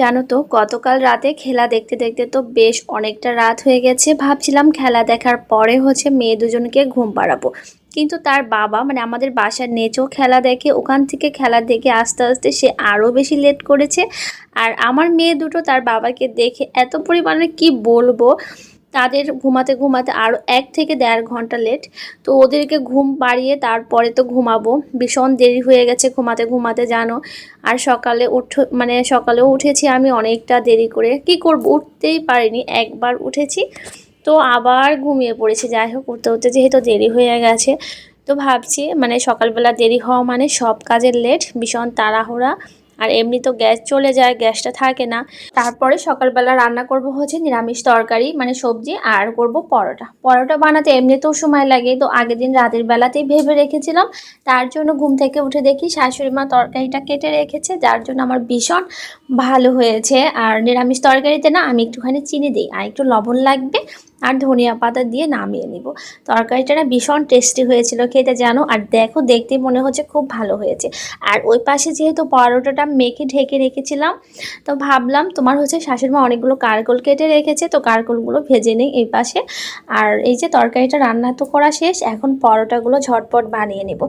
জানো তো গতকাল রাতে খেলা দেখতে দেখতে তো বেশ অনেকটা রাত হয়ে গেছে। ভাবছিলাম খেলা দেখার পরে মেয়ে দুজনকে ঘুম পাড়াবো, কিন্তু তার বাবা মানে আমাদের বাসার নেচেও খেলা দেখে, ওখান থেকে খেলা দেখে আস্তে আস্তে সে আরও বেশি লেট করেছে। আর আমার মেয়ে দুটো তার বাবাকে দেখে এত পরিমাণে কি বলবো, তাদের ঘুমাতে ঘুমাতে আরও 1 থেকে 1.5 ঘন্টা লেট। তো ওদেরকে ঘুম পাড়িয়ে তারপরে তো ঘুমাবো, ভীষণ দেরি হয়ে গেছে ঘুমাতে ঘুমাতে জানো। আর সকালে সকালেও উঠেছি আমি অনেকটা দেরি করে, কি করব উঠতেই পারিনি, একবার উঠেছি তো আবার ঘুমিয়ে পড়েছি। যাই হোক, উঠতে উঠতে যেহেতু দেরি হয়ে গেছে, তো ভাবছি সকালবেলা দেরি হওয়া মানে সব কাজের লেট, ভীষণ তাড়াহুড়া। আর এমনি তো গ্যাস চলে যায়, গ্যাসটা থাকে না। তারপরে সকালবেলা রান্না করব নিরামিষ তরকারি সবজি, আর করব পরোটা। পরোটা বানাতে এমনিতেও সময় লাগে, তো আগের দিন রাতের বেলাতেই ভেবে রেখেছিলাম। তার জন্য ঘুম থেকে উঠে দেখি শাশুড়ি মা তরকারিটা কেটে রেখেছে, যার জন্য আমার ভীষণ ভালো হয়েছে। আর নিরামিষ তরকারিতে না আমি একটুখানি চিনি দিই, আর একটু লবণ লাগবে, আর ধনিয়া পাতা দিয়ে নামিয়ে নিব। তরকারিটা না ভীষণ টেস্টি হয়েছিল খেতে জানো। আর দেখো, দেখতে মনে হচ্ছে খুব ভালো হয়েছে। আর ওই পাশে যেহেতু পরোটাটা মেখে ঢেকে রেখেছিলাম, তো ভাবলাম তোমার শাশুড়িমা অনেকগুলো কারকোল কেটে রেখেছে, তো কারকোলগুলো ভেজে নিই এই পাশে। আর এই যে তরকারিটা রান্না তো করা শেষ, এখন পরোটাগুলো ঝটপট বানিয়ে নেব।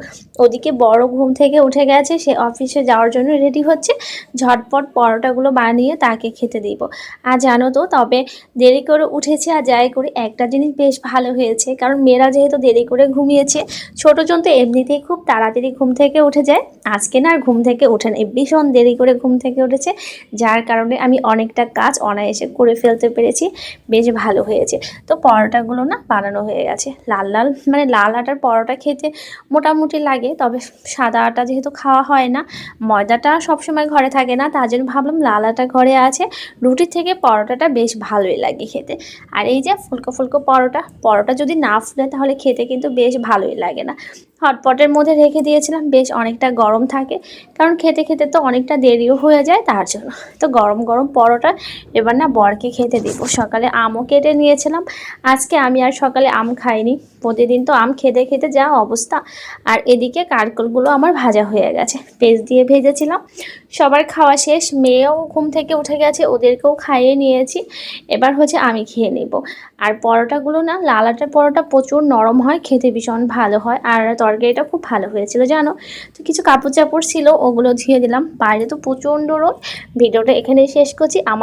ওদিকে বড় ঘুম থেকে উঠে গেছে, সে অফিসে যাওয়ার জন্য রেডি হচ্ছে। ঝটপট পরোটাগুলো বানিয়ে তাকে খেতে দিব। আর জানো তো, তবে দেরি করে উঠেছে আর যাই করি, একটা জিনিস বেশ ভালো হয়েছে, কারণ মেয়েরা যেহেতু দেরি করে ঘুমিয়েছে, ছোটোজন তো এমনিতেই খুব তাড়াতাড়ি ঘুম থেকে উঠে যায়। আজকে না আর ঘুম থেকে ওঠে না, ভীষণ দেরি করে ঘুম থেকে উঠেছে, যার কারণে আমি অনেকটা কাজ অনায়াসে করে ফেলতে পেরেছি। বেশ ভালো হয়েছে। তো পরোটাগুলো না বানানো হয়ে গেছে। লাল লাল লাল আটার পরোটা খেতে মোটামুটি লাগে, তবে সাদা আটা যেহেতু খাওয়া হয় না, ময়দাটা সবসময় ঘরে থাকে না, তার জন্য ভাবলাম লাল আটা ঘরে আছে, রুটির থেকে পরোটাটা বেশ ভালোই লাগে খেতে। আর এই যে ফুলকো ফুলকো পরোটা যদি না ফুলে তাহলে খেতে কিন্তু বেশ ভালোই লাগে না। হটপটের মধ্যে রেখে দিয়েছিলাম, বেশ অনেকটা গরম থাকে, কারণ খেতে খেতে তো অনেকটা দেরিও হয়ে যায়, তার জন্য। তো গরম গরম পরোটা এবার না বরকে খেতে দিব। সকালে আমও কেটে নিয়েছিলাম, আজকে আমি আর সকালে আম খাইনি, প্রতিদিন তো আম খেতে খেতে যা অবস্থা। আর এদিকে কারকলগুলো আমার ভাজা হয়ে গেছে, পেস্ট দিয়ে ভেজেছিলাম। সবার খাওয়া শেষ, মেয়েও ঘুম থেকে উঠে গেছে, ওদেরকেও খাইয়ে নিয়েছি। এবার আমি খেয়ে নেব। আর পরোটাগুলো না, লাল আটার পরোটা প্রচুর নরম হয়, খেতে ভীষণ ভালো হয়। আর তরকারিটা খুব ভালো হয়েছিল জানো। তো কিছু কাপড় চাপড় ছিল, ওগুলো ধুয়ে দিলাম, বাইরে তো প্রচণ্ড রোদ। ভিডিওটা এখানেই শেষ করছি। আমার